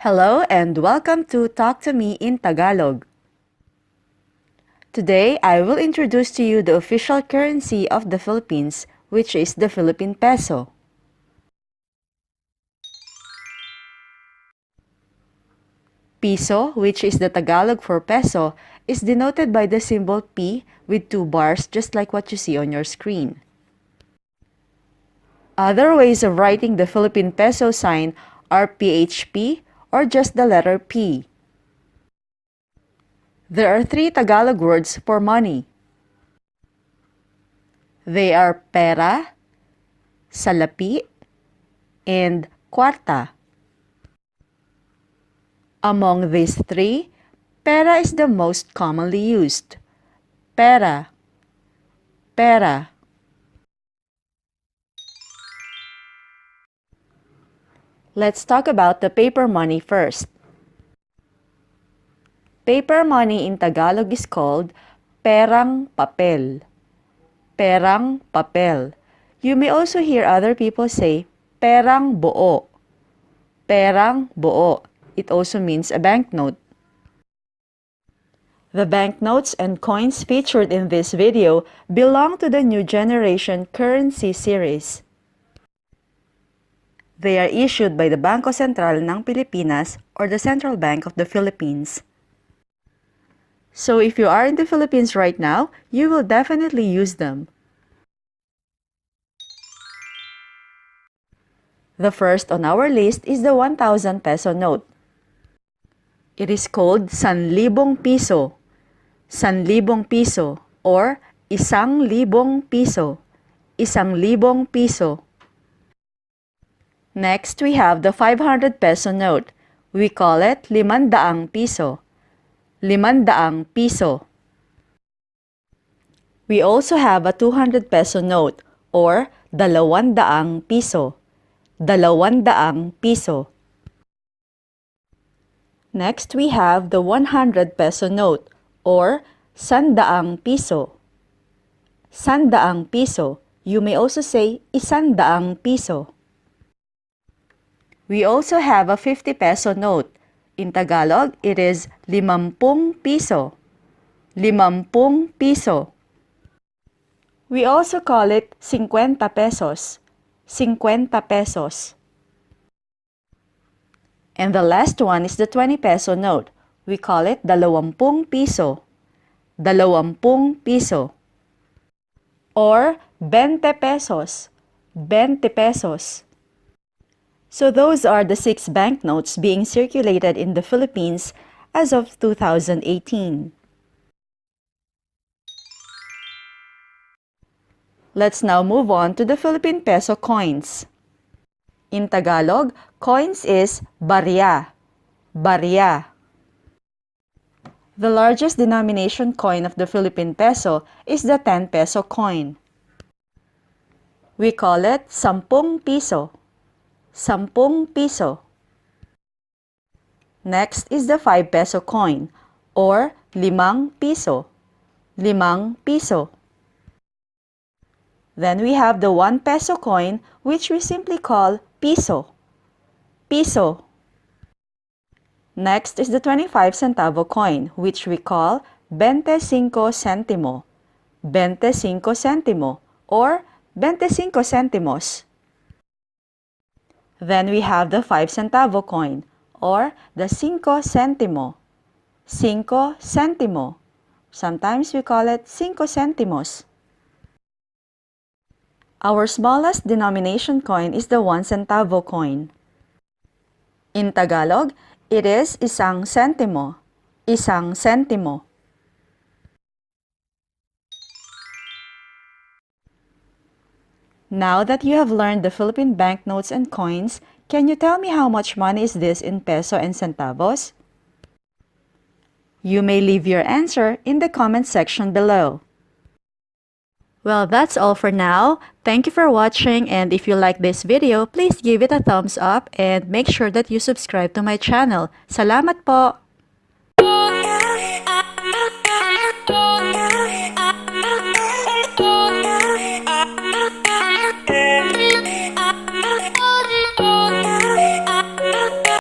Hello and welcome to Talk to Me in Tagalog. Today, I will introduce to you the official currency of the Philippines, which is the Philippine Peso. Piso, which is the Tagalog for peso, is denoted by the symbol P with two bars just like what you see on your screen. Other ways of writing the Philippine Peso sign are PHP or just the letter P. There are three Tagalog words for money. They are pera, salapi, and kwarta. Among these three, pera is the most commonly used. Pera, pera. Let's talk about the paper money first. Paper money in Tagalog is called perang papel. Perang papel. You may also hear other people say perang buo. Perang buo. It also means a banknote. The banknotes and coins featured in this video belong to the new generation currency series. They are issued by the Bangko Sentral ng Pilipinas or the Central Bank of the Philippines. So if you are in the Philippines right now, you will definitely use them. The first on our list is the 1,000 peso note. It is called Sanlibong Piso, Sanlibong Piso, or Isang Libong Piso, Isang Libong Piso. Next, we have the 500 peso note. We call it 500 piso, 500 piso. We also have a 200 peso note, or 200 piso, 200 piso. Next, we have the 100 peso note, or 100 piso. 100 piso. You may also say 100 piso. We also have a 50 peso note. In Tagalog, it is 50 piso. 50 piso. We also call it 50 pesos. 50 pesos. And the last one is the 20 peso note. We call it 20 piso. 20 piso. Or 20 pesos. 20 pesos. So those are the 6 banknotes being circulated in the Philippines as of 2018. Let's now move on to the Philippine Peso coins. In Tagalog, coins is barya, barya. The largest denomination coin of the Philippine Peso is the 10 peso coin. We call it 10 piso. 10 piso. Next is the 5 peso coin, or 5 piso. 5 piso. Then we have the 1 peso coin, which we simply call piso. Piso. Next is the 25 centavo coin, which we call 25 centimo. 25 centimo, or 25 centimos. Then we have the 5 centavo coin, or the 5 centimo. 5 centimo. Sometimes we call it 5 centimos. Our smallest denomination coin is the 1 centavo coin. In Tagalog, it is 1 centimo. 1 centimo. Now that you have learned the Philippine banknotes and coins, can you tell me how much money is this in peso and centavos? You may leave your answer in the comment section below. Well, that's all for now. Thank you for watching, and if you like this video, please give it a thumbs up and make sure that you subscribe to my channel. Salamat po!